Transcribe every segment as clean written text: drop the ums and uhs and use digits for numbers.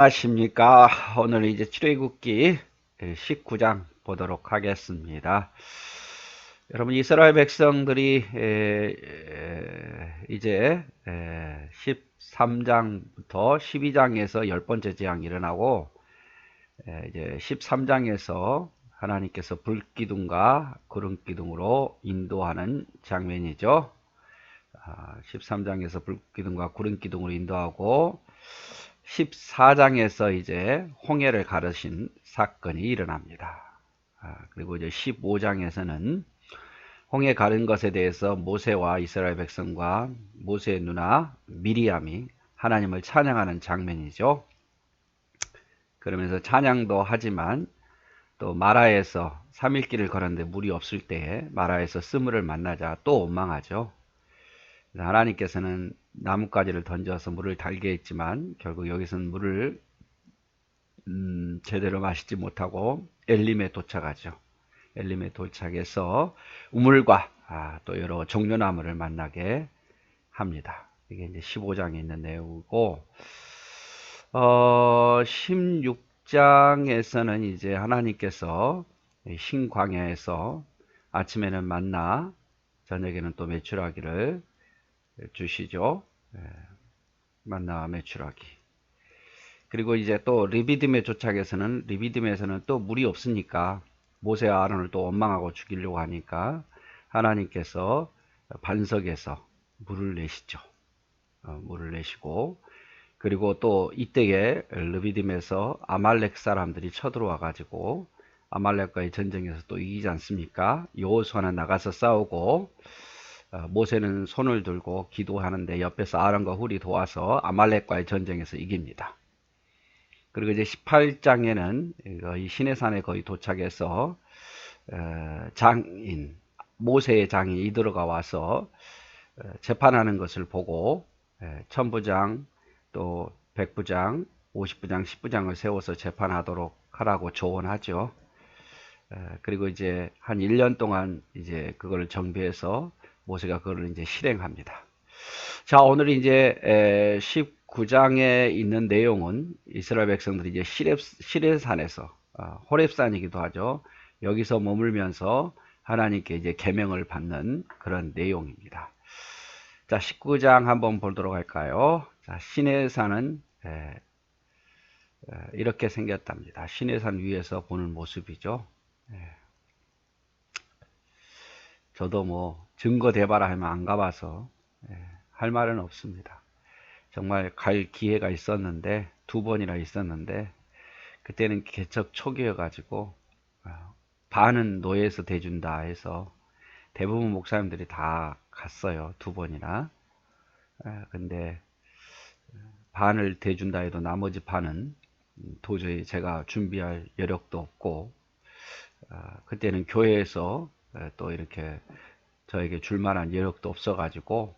안녕하십니까. 오늘 이제 출애굽기 19장 보도록 하겠습니다. 여러분, 이스라엘 백성들이 이제 13장부터 12장에서 열 번째 재앙이 일어나고, 이제 13장에서 하나님께서 불기둥과 구름기둥으로 인도하는 장면이죠. 13장에서 불기둥과 구름기둥으로 인도하고 14장에서 이제 홍해를 가르신 사건이 일어납니다. 그리고 이제 15장에서는 홍해 가른 것에 대해서 모세와 이스라엘 백성과 모세의 누나 미리암이 하나님을 찬양하는 장면이죠. 그러면서 찬양도 하지만 또 마라에서 3일길을 걸었는데 물이 없을 때에 마라에서 스물을 만나자 또 원망하죠. 하나님께서는 나뭇가지를 던져서 물을 달게 했지만 결국 여기서는 물을 제대로 마시지 못하고 엘림에 도착하죠. 엘림에 도착해서 우물과 또 여러 종려나무를 만나게 합니다. 이게 이제 15장에 있는 내용이고, 16장에서는 이제 하나님께서 신광야에서 아침에는 만나, 저녁에는 또 메추라기를 주시죠. 만나와 메추라기. 그리고 이제 또 리비딤에서는 또 물이 없으니까 모세와 아론을 또 원망하고 죽이려고 하니까 하나님께서 반석에서 물을 내시죠. 물을 내시고, 그리고 또 이때에 르비딤에서 아말렉 사람들이 쳐들어와 가지고 아말렉과의 전쟁에서 또 이기지 않습니까? 여호수아는 나가서 싸우고 모세는 손을 들고 기도하는데 옆에서 아론과 훌이 도와서 아말렉과의 전쟁에서 이깁니다. 그리고 이제 18장에는 이 시내산에 거의 도착해서 모세의 장인이 이들어가 와서 재판하는 것을 보고 천부장 또 백부장 50부장 10부장을 세워서 재판하도록 하라고 조언하죠. 그리고 이제 한 1년 동안 이제 그걸 정비해서 모세가 그걸 이제 실행합니다. 자, 오늘 이제 19장에 있는 내용은 이스라엘 백성들이 이제 시내산에서 호렙산이기도 하죠. 여기서 머물면서 하나님께 이제 계명을 받는 그런 내용입니다. 자, 19장 한번 보도록 할까요? 자, 시내산은 이렇게 생겼답니다. 시내산 위에서 보는 모습이죠. 저도 뭐 증거 대봐라 하면 안 가봐서 할 말은 없습니다. 정말 갈 기회가 있었는데 2번이나 있었는데 그때는 개척 초기여가지고 반은 노예에서 대준다 해서 대부분 목사님들이 다 갔어요. 2번이나. 근데 반을 대준다 해도 나머지 반은 도저히 제가 준비할 여력도 없고, 그때는 교회에서 또 이렇게 저에게 줄 만한 여력도 없어가지고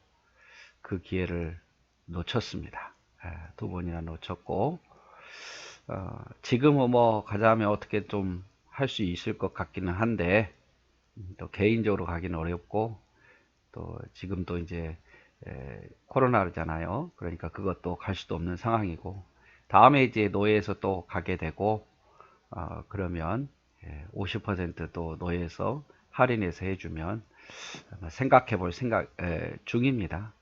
그 기회를 놓쳤습니다. 2번이나 놓쳤고, 지금은 뭐 가자면 어떻게 좀 할 수 있을 것 같기는 한데, 또 개인적으로 가기는 어렵고, 또 지금 또 이제 코로나잖아요. 그러니까 그것도 갈 수도 없는 상황이고, 다음에 이제 노예에서 또 가게 되고, 그러면 50%또 노예에서 할인해서 해주면 생각해 볼 생각 중입니다.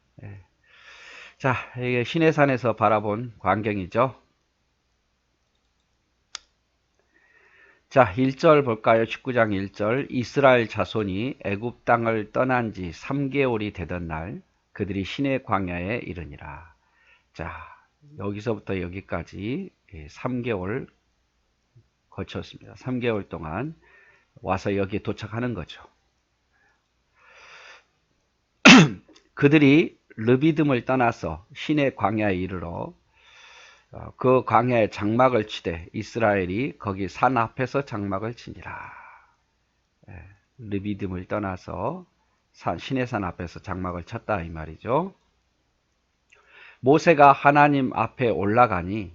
자, 이게 시내산에서 바라본 광경이죠. 자, 1절 볼까요? 19장 1절. 이스라엘 자손이 애굽 땅을 떠난 지 3개월이 되던 날 그들이 시내 광야에 이르니라. 자, 여기서부터 여기까지 3개월 거쳤습니다. 3개월 동안 와서 여기에 도착하는 거죠. 그들이 르비딤을 떠나서 시내 광야에 이르러 그 광야에 장막을 치되 이스라엘이 거기 산 앞에서 장막을 치니라. 르비딤을 떠나서 시내산 앞에서 장막을 쳤다 이 말이죠. 모세가 하나님 앞에 올라가니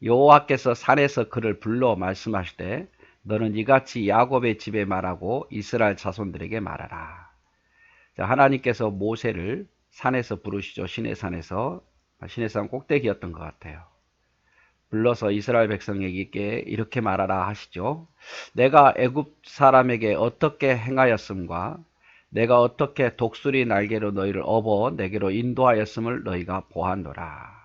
여호와께서 산에서 그를 불러 말씀하시되 너는 이같이 야곱의 집에 말하고 이스라엘 자손들에게 말하라. 자, 하나님께서 모세를 산에서 부르시죠. 시내산에서. 시내산 꼭대기였던 것 같아요. 불러서 이스라엘 백성에게 이렇게 말하라 하시죠. 내가 애굽 사람에게 어떻게 행하였음과 내가 어떻게 독수리 날개로 너희를 업어 내게로 인도하였음을 너희가 보았노라.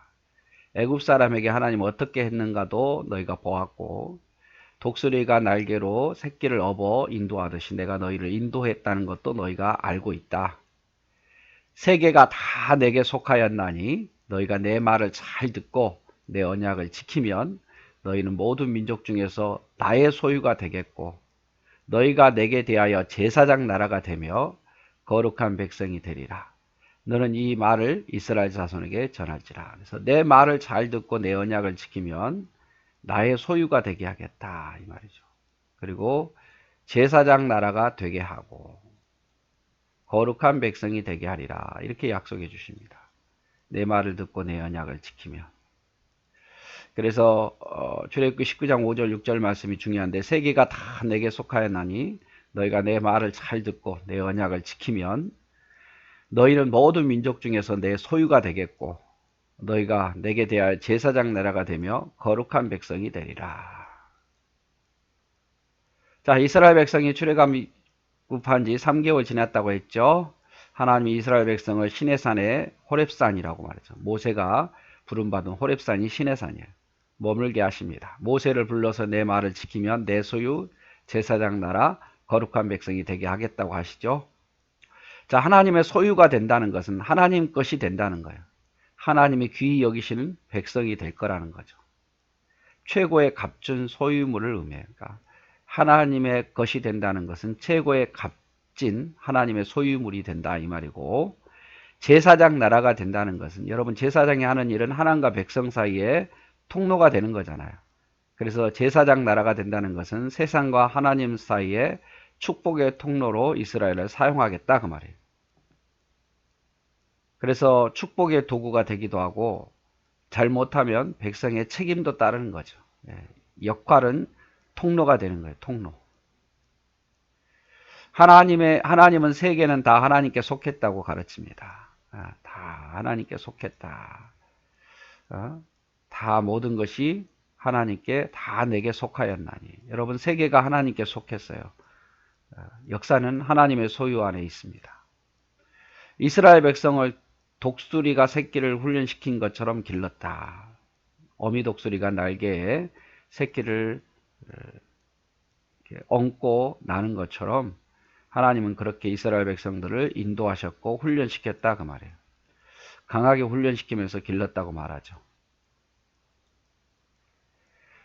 애굽 사람에게 하나님 어떻게 했는가도 너희가 보았고 독수리가 날개로 새끼를 업어 인도하듯이 내가 너희를 인도했다는 것도 너희가 알고 있다. 세계가 다 내게 속하였나니 너희가 내 말을 잘 듣고 내 언약을 지키면 너희는 모든 민족 중에서 나의 소유가 되겠고 너희가 내게 대하여 제사장 나라가 되며 거룩한 백성이 되리라. 너는 이 말을 이스라엘 자손에게 전할지라. 그래서 내 말을 잘 듣고 내 언약을 지키면 나의 소유가 되게 하겠다 이 말이죠. 그리고 제사장 나라가 되게 하고 거룩한 백성이 되게 하리라 이렇게 약속해 주십니다. 내 말을 듣고 내 언약을 지키면. 그래서 출애굽기 19장 5절 6절 말씀이 중요한데 세계가 다 내게 속하였나니 너희가 내 말을 잘 듣고 내 언약을 지키면 너희는 모든 민족 중에서 내 소유가 되겠고 너희가 내게 대하여 제사장 나라가 되며 거룩한 백성이 되리라. 자, 이스라엘 백성이 출애굽한 지 3개월 지났다고 했죠. 하나님이 이스라엘 백성을 시내산에 호렙산이라고 말했죠. 모세가 부름받은 호렙산이 시내산이에요. 머물게 하십니다. 모세를 불러서 내 말을 지키면 내 소유 제사장 나라 거룩한 백성이 되게 하겠다고 하시죠. 자, 하나님의 소유가 된다는 것은 하나님 것이 된다는 거예요. 하나님이 귀히 여기시는 백성이 될 거라는 거죠. 최고의 값진 소유물을 의미해요. 그러니까 하나님의 것이 된다는 것은 최고의 값진 하나님의 소유물이 된다 이 말이고 제사장 나라가 된다는 것은 여러분 제사장이 하는 일은 하나님과 백성 사이에 통로가 되는 거잖아요. 그래서 제사장 나라가 된다는 것은 세상과 하나님 사이에 축복의 통로로 이스라엘을 사용하겠다 그 말이에요. 그래서 축복의 도구가 되기도 하고 잘못하면 백성의 책임도 따르는 거죠. 역할은 통로가 되는 거예요. 통로. 하나님은 세계는 다 하나님께 속했다고 가르칩니다. 다 하나님께 속했다. 다 모든 것이 하나님께 다 내게 속하였나니. 여러분 세계가 하나님께 속했어요. 역사는 하나님의 소유 안에 있습니다. 이스라엘 백성을 독수리가 새끼를 훈련시킨 것처럼 길렀다. 어미 독수리가 날개에 새끼를 얹고 나는 것처럼 하나님은 그렇게 이스라엘 백성들을 인도하셨고 훈련시켰다 그 말이에요. 강하게 훈련시키면서 길렀다고 말하죠.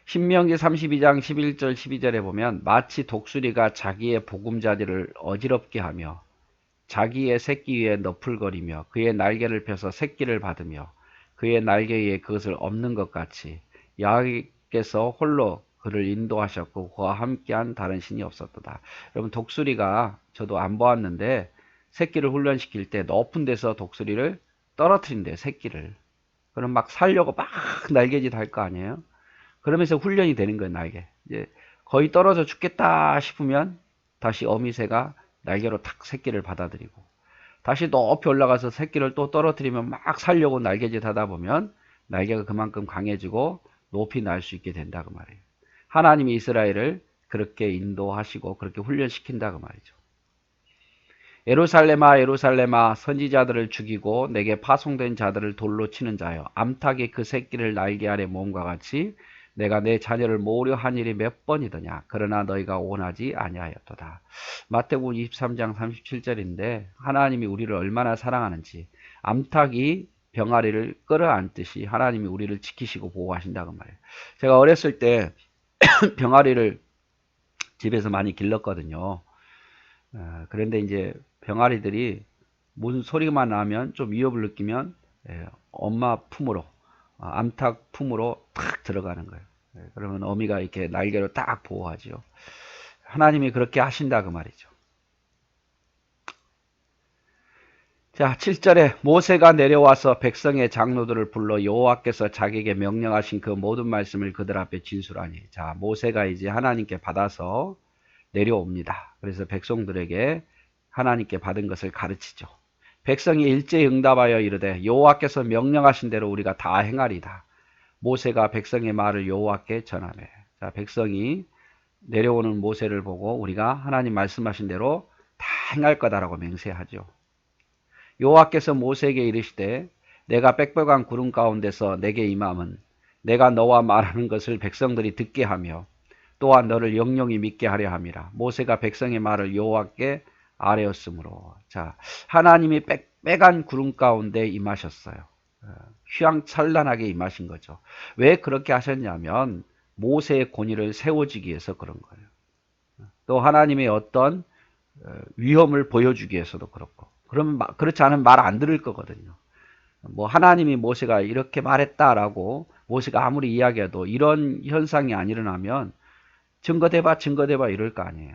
신명기 32장 11절 12절에 보면 마치 독수리가 자기의 보금자리를 어지럽게 하며 자기의 새끼 위에 너풀거리며 그의 날개를 펴서 새끼를 받으며 그의 날개 위에 그것을 엎는 것 같이 여호와께서 홀로 그를 인도하셨고 그와 함께한 다른 신이 없었도다. 여러분 독수리가 저도 안 보았는데 새끼를 훈련시킬 때 높은 데서 독수리를 떨어뜨린대요. 새끼를. 그럼 막 살려고 막 날개짓 할 거 아니에요. 그러면서 훈련이 되는 거예요. 날개. 이제 거의 떨어져 죽겠다 싶으면 다시 어미새가 날개로 탁 새끼를 받아들이고 다시 높이 올라가서 새끼를 또 떨어뜨리면 막 살려고 날개짓 하다 보면 날개가 그만큼 강해지고 높이 날 수 있게 된다 그 말이에요. 하나님이 이스라엘을 그렇게 인도하시고 그렇게 훈련시킨다 그 말이죠. 예루살렘아 예루살렘아 선지자들을 죽이고 내게 파송된 자들을 돌로 치는 자여 암탉이 그 새끼를 날개 아래 모음과 같이 내가 내 자녀를 모으려 한 일이 몇 번이더냐. 그러나 너희가 원하지 아니하였도다. 마태복음 23장 37절인데 하나님이 우리를 얼마나 사랑하는지 암탉이 병아리를 끌어안듯이 하나님이 우리를 지키시고 보호하신다고 말이에요. 제가 어렸을 때 병아리를 집에서 많이 길렀거든요. 그런데 이제 병아리들이 무슨 소리만 나면 좀 위협을 느끼면 엄마 품으로 암탉 품으로 탁 들어가는 거예요. 그러면 어미가 이렇게 날개로 딱 보호하죠. 하나님이 그렇게 하신다 그 말이죠. 자, 7절에 모세가 내려와서 백성의 장로들을 불러 여호와께서 자기에게 명령하신 그 모든 말씀을 그들 앞에 진술하니. 자, 모세가 이제 하나님께 받아서 내려옵니다. 그래서 백성들에게 하나님께 받은 것을 가르치죠. 백성이 일제히 응답하여 이르되 여호와께서 명령하신 대로 우리가 다 행하리다. 모세가 백성의 말을 여호와께 전하매. 자, 백성이 내려오는 모세를 보고 우리가 하나님 말씀하신 대로 다 행할 거다라고 맹세하죠. 여호와께서 모세에게 이르시되 내가 빽빽한 구름 가운데서 내게 임함은 내가 너와 말하는 것을 백성들이 듣게 하며 또한 너를 영영히 믿게 하려 함이라. 모세가 백성의 말을 여호와께 아뢰었으므로. 자, 하나님이 빽빽한 구름 가운데 임하셨어요. 휘황찬란하게 임하신 거죠. 왜 그렇게 하셨냐면 모세의 권위를 세워주기 위해서 그런 거예요. 또 하나님의 어떤 위험을 보여주기 위해서도 그렇고. 그러면 그렇지 않으면 말 안 들을 거거든요. 뭐 하나님이 모세가 이렇게 말했다라고 모세가 아무리 이야기해도 이런 현상이 안 일어나면 증거대봐 증거대봐 이럴 거 아니에요.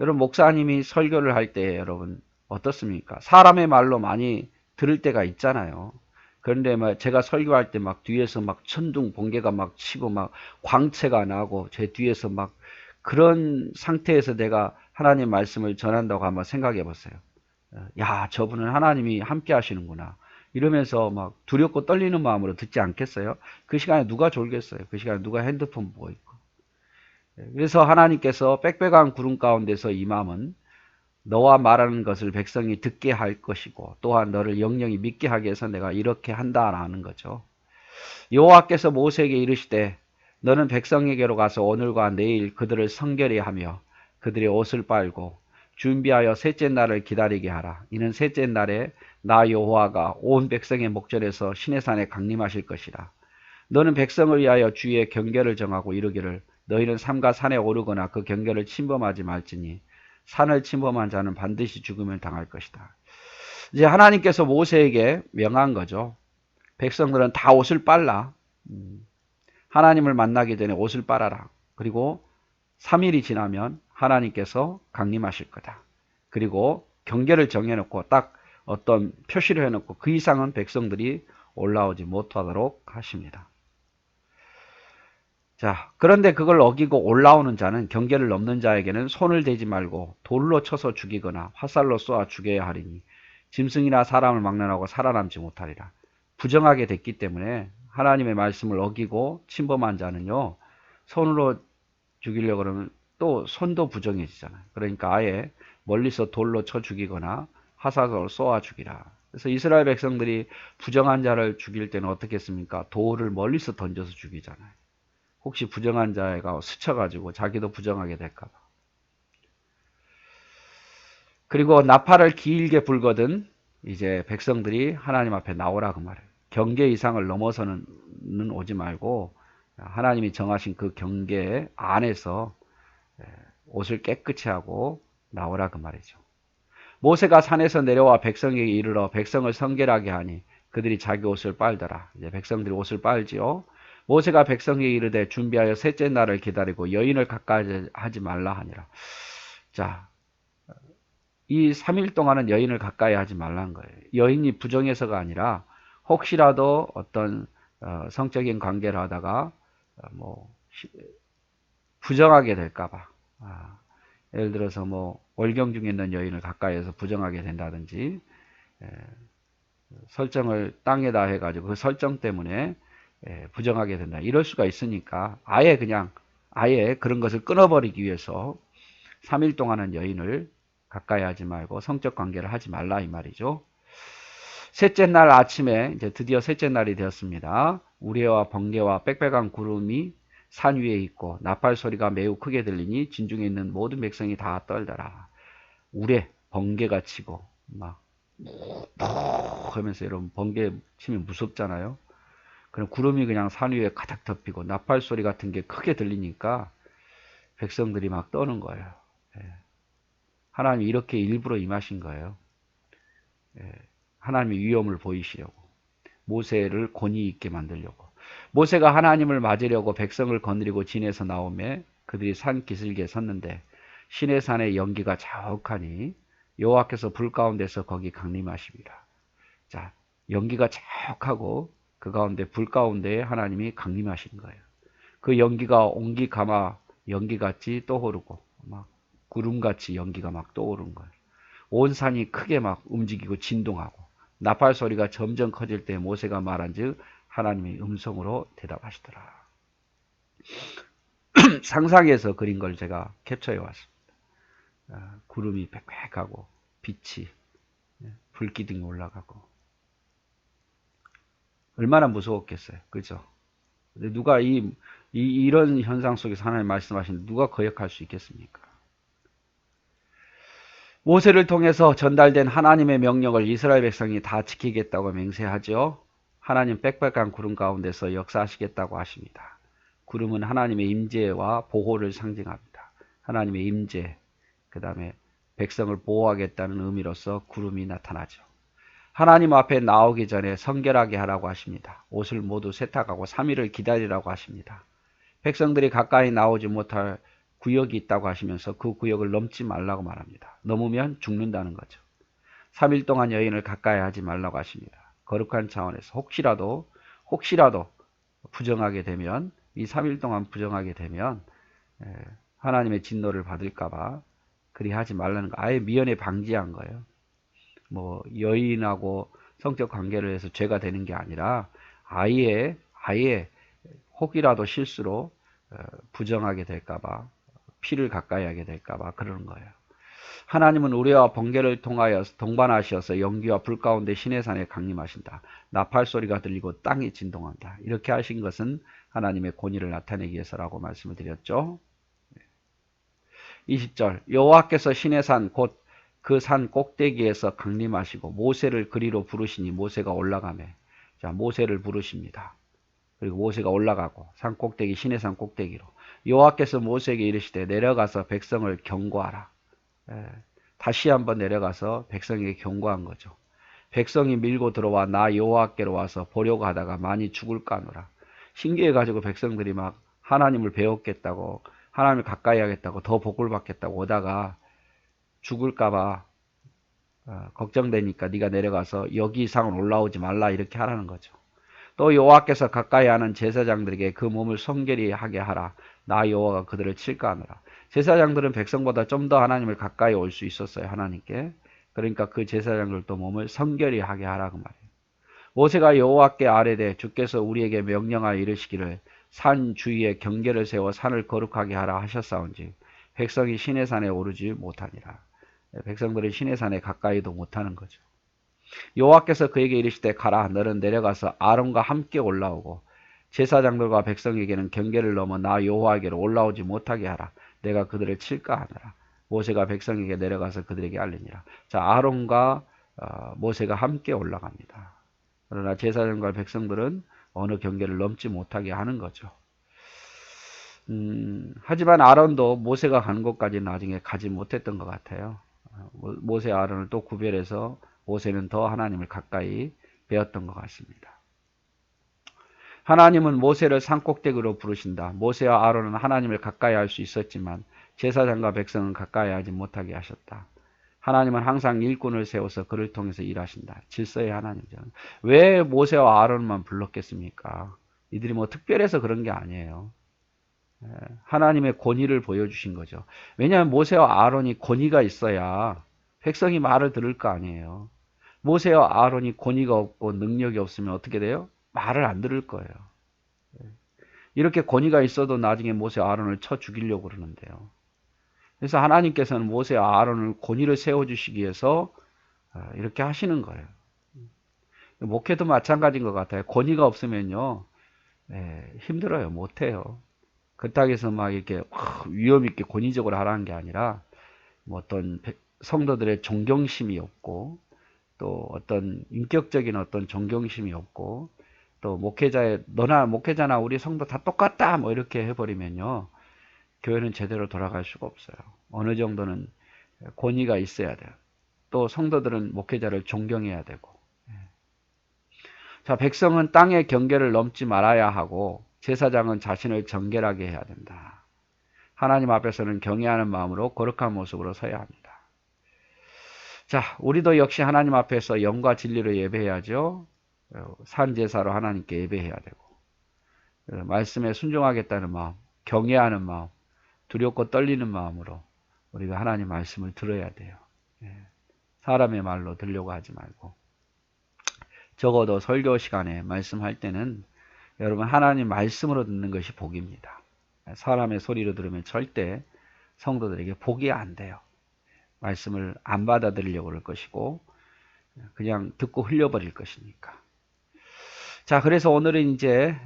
여러분 목사님이 설교를 할 때 여러분 어떻습니까? 사람의 말로 많이 들을 때가 있잖아요. 그런데 막 제가 설교할 때 막 뒤에서 막 천둥 번개가 막 치고 막 광채가 나고 제 뒤에서 막 그런 상태에서 내가 하나님 말씀을 전한다고 한번 생각해 보세요. 야, 저분은 하나님이 함께 하시는구나. 이러면서 막 두렵고 떨리는 마음으로 듣지 않겠어요? 그 시간에 누가 졸겠어요? 그 시간에 누가 핸드폰 보고 있고. 그래서 하나님께서 빽빽한 구름 가운데서 임함은 너와 말하는 것을 백성이 듣게 할 것이고 또한 너를 영영히 믿게 하기 위해서 내가 이렇게 한다라는 거죠. 여호와께서 모세에게 이르시되 너는 백성에게로 가서 오늘과 내일 그들을 성결히 하며 그들의 옷을 빨고 준비하여 셋째 날을 기다리게 하라. 이는 셋째 날에 나 여호와가 온 백성의 목전에서 시내산에 강림하실 것이라. 너는 백성을 위하여 주의 경계를 정하고 이르기를 너희는 삼가 산에 오르거나 그 경계를 침범하지 말지니 산을 침범한 자는 반드시 죽음을 당할 것이다. 이제 하나님께서 모세에게 명한 거죠. 백성들은 다 옷을 빨라. 하나님을 만나기 전에 옷을 빨아라. 그리고 3일이 지나면 하나님께서 강림하실 거다. 그리고 경계를 정해놓고 딱 어떤 표시를 해놓고 그 이상은 백성들이 올라오지 못하도록 하십니다. 자, 그런데 그걸 어기고 올라오는 자는 경계를 넘는 자에게는 손을 대지 말고 돌로 쳐서 죽이거나 화살로 쏘아 죽여야 하리니 짐승이나 사람을 막론하고 살아남지 못하리라. 부정하게 됐기 때문에 하나님의 말씀을 어기고 침범한 자는요, 손으로 죽이려고 그러면 또 손도 부정해지잖아요. 그러니까 아예 멀리서 돌로 쳐 죽이거나 화살로 쏘아 죽이라. 그래서 이스라엘 백성들이 부정한 자를 죽일 때는 어떻게 했습니까? 돌을 멀리서 던져서 죽이잖아요. 혹시 부정한 자가 스쳐가지고 자기도 부정하게 될까봐. 그리고 나팔을 길게 불거든 이제 백성들이 하나님 앞에 나오라 그 말이에요. 경계 이상을 넘어서는 오지 말고 하나님이 정하신 그 경계 안에서 옷을 깨끗이 하고 나오라 그 말이죠. 모세가 산에서 내려와 백성에게 이르러 백성을 성결하게 하니 그들이 자기 옷을 빨더라. 이제 백성들이 옷을 빨지요. 모세가 백성에게 이르되 준비하여 셋째 날을 기다리고 여인을 가까이 하지 말라 하니라. 자, 이 3일 동안은 여인을 가까이 하지 말라는 거예요. 여인이 부정해서가 아니라 혹시라도 어떤 성적인 관계를 하다가 뭐 부정하게 될까봐. 예를 들어서 뭐 월경 중에 있는 여인을 가까이해서 부정하게 된다든지 설정을 땅에다 해가지고 그 설정 때문에 부정하게 된다. 이럴 수가 있으니까 아예 그런 것을 끊어버리기 위해서 3일 동안은 여인을 가까이 하지 말고 성적 관계를 하지 말라 이 말이죠. 셋째 날 아침에 이제 드디어 셋째 날이 되었습니다. 우레와 번개와 빽빽한 구름이 산 위에 있고 나팔 소리가 매우 크게 들리니 진중에 있는 모든 백성이 다 떨더라. 우레 번개가 치고 막 하면서 여러분 번개 치면 무섭잖아요. 그럼 구름이 그냥 산 위에 가득 덮이고 나팔 소리 같은 게 크게 들리니까 백성들이 막 떠는 거예요. 하나님이 이렇게 일부러 임하신 거예요. 하나님의 위엄을 보이시려고. 모세를 권위 있게 만들려고. 모세가 하나님을 맞으려고 백성을 거느리고 진에서 나오매 그들이 산 기슭에 섰는데 시내산의 연기가 자욱하니 여호와께서 불 가운데서 거기 강림하시리라. 자, 연기가 자욱하고 그 가운데 불 가운데에 하나님이 강림하신 거예요. 그 연기가 옹기 가마 연기같이 떠오르고 막 구름같이 연기가 막 떠오른 거예요. 온 산이 크게 막 움직이고 진동하고 나팔 소리가 점점 커질 때 모세가 말한즉 하나님의 음성으로 대답하시더라. 상상해서 그린 걸 제가 캡처해 왔습니다. 구름이 빽빽하고 빛이 불기둥이 올라가고 얼마나 무서웠겠어요. 그죠? 근데 누가 이런 현상 속에서 하나님 말씀하시는데 누가 거역할 수 있겠습니까? 모세를 통해서 전달된 하나님의 명령을 이스라엘 백성이 다 지키겠다고 맹세하죠. 하나님 빽빽한 구름 가운데서 역사하시겠다고 하십니다. 구름은 하나님의 임재와 보호를 상징합니다. 하나님의 임재, 그 다음에 백성을 보호하겠다는 의미로서 구름이 나타나죠. 하나님 앞에 나오기 전에 성결하게 하라고 하십니다. 옷을 모두 세탁하고 3일을 기다리라고 하십니다. 백성들이 가까이 나오지 못할 구역이 있다고 하시면서 그 구역을 넘지 말라고 말합니다. 넘으면 죽는다는 거죠. 3일 동안 여인을 가까이 하지 말라고 하십니다. 거룩한 차원에서 혹시라도 부정하게 되면 이 3일 동안 부정하게 되면 하나님의 진노를 받을까봐 그리 하지 말라는 거. 아예 미연에 방지한 거예요. 뭐 여인하고 성적 관계를 해서 죄가 되는 게 아니라 아예 혹이라도 실수로 부정하게 될까봐 피를 가까이 하게 될까봐 그러는 거예요. 하나님은 우리와 번개를 통하여 동반하셔서 연기와 불 가운데 시내산에 강림하신다. 나팔 소리가 들리고 땅이 진동한다. 이렇게 하신 것은 하나님의 권위를 나타내기 위해서라고 말씀을 드렸죠. 20절 여호와께서 시내산 곧 그 산 꼭대기에서 강림하시고 모세를 그리로 부르시니 모세가 올라가매. 자, 모세를 부르십니다. 그리고 모세가 올라가고 산 꼭대기 시내산 꼭대기로 여호와께서 모세에게 이르시되 내려가서 백성을 경고하라. 다시 한번 내려가서 백성에게 경고한 거죠. 백성이 밀고 들어와 나 여호와께로 와서 보려고 하다가 많이 죽을까 하노라. 신기해가지고 백성들이 막 하나님을 배웠겠다고 하나님을 가까이 하겠다고 더 복을 받겠다고 오다가 죽을까봐 걱정되니까 네가 내려가서 여기 이상은 올라오지 말라 이렇게 하라는 거죠. 또 여호와께서 가까이 하는 제사장들에게 그 몸을 성결히 하게 하라. 나 여호와가 그들을 칠까 하노라. 제사장들은 백성보다 좀 더 하나님을 가까이 올 수 있었어요. 하나님께. 그러니까 그 제사장들도 몸을 성결히 하게 하라고 말해요. 모세가 여호와께 아뢰되 주께서 우리에게 명령하여 이르시기를 산 주위에 경계를 세워 산을 거룩하게 하라 하셨사온즉 백성이 시내산에 오르지 못하니라. 백성들은 시내산에 가까이도 못하는 거죠. 여호와께서 그에게 이르시되 가라 너는 내려가서 아론과 함께 올라오고 제사장들과 백성에게는 경계를 넘어 나 여호와에게로 올라오지 못하게 하라. 내가 그들을 칠까 하노라. 모세가 백성에게 내려가서 그들에게 알리니라. 자, 아론과 모세가 함께 올라갑니다. 그러나 제사장과 백성들은 어느 경계를 넘지 못하게 하는 거죠. 하지만 아론도 모세가 가는 곳까지 나중에 가지 못했던 것 같아요. 모세 아론을 또 구별해서 모세는 더 하나님을 가까이 배웠던 것 같습니다. 하나님은 모세를 산꼭대기로 부르신다. 모세와 아론은 하나님을 가까이 할 수 있었지만 제사장과 백성은 가까이 하지 못하게 하셨다. 하나님은 항상 일꾼을 세워서 그를 통해서 일하신다. 질서의 하나님이죠. 왜 모세와 아론만 불렀겠습니까? 이들이 뭐 특별해서 그런 게 아니에요. 하나님의 권위를 보여주신 거죠. 왜냐하면 모세와 아론이 권위가 있어야 백성이 말을 들을 거 아니에요. 모세와 아론이 권위가 없고 능력이 없으면 어떻게 돼요? 말을 안 들을 거예요. 이렇게 권위가 있어도 나중에 모세와 아론을 쳐 죽이려고 그러는데요. 그래서 하나님께서는 모세와 아론을 권위를 세워주시기 위해서 이렇게 하시는 거예요. 목회도 마찬가지인 것 같아요. 권위가 없으면요, 힘들어요. 못해요. 그렇다고 해서 막 이렇게 위험 있게 권위적으로 하라는 게 아니라 뭐 어떤 성도들의 존경심이 없고 또 어떤 인격적인 어떤 존경심이 없고 또 너나 목회자나 우리 성도 다 똑같다 뭐 이렇게 해버리면요 교회는 제대로 돌아갈 수가 없어요. 어느 정도는 권위가 있어야 돼요. 또 성도들은 목회자를 존경해야 되고. 자, 백성은 땅의 경계를 넘지 말아야 하고 제사장은 자신을 정결하게 해야 된다. 하나님 앞에서는 경외하는 마음으로 거룩한 모습으로 서야 합니다. 자, 우리도 역시 하나님 앞에서 영과 진리로 예배해야죠. 산제사로 하나님께 예배해야 되고 말씀에 순종하겠다는 마음, 경외하는 마음, 두렵고 떨리는 마음으로 우리가 하나님 말씀을 들어야 돼요. 사람의 말로 들려고 하지 말고 적어도 설교 시간에 말씀할 때는 여러분 하나님 말씀으로 듣는 것이 복입니다. 사람의 소리로 들으면 절대 성도들에게 복이 안 돼요. 말씀을 안 받아들이려고 그럴 것이고 그냥 듣고 흘려버릴 것이니까. 자, 그래서 오늘은 이제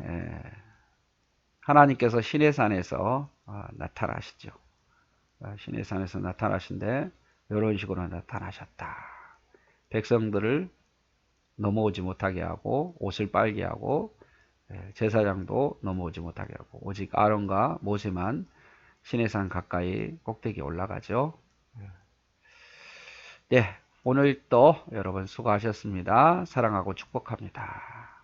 하나님께서 시내산에서 나타나시죠. 시내산에서 나타나신데 이런 식으로 나타나셨다. 백성들을 넘어오지 못하게 하고 옷을 빨게 하고 제사장도 넘어오지 못하게 하고 오직 아론과 모세만 시내산 가까이 꼭대기에 올라가죠. 네, 오늘 또 여러분 수고하셨습니다. 사랑하고 축복합니다.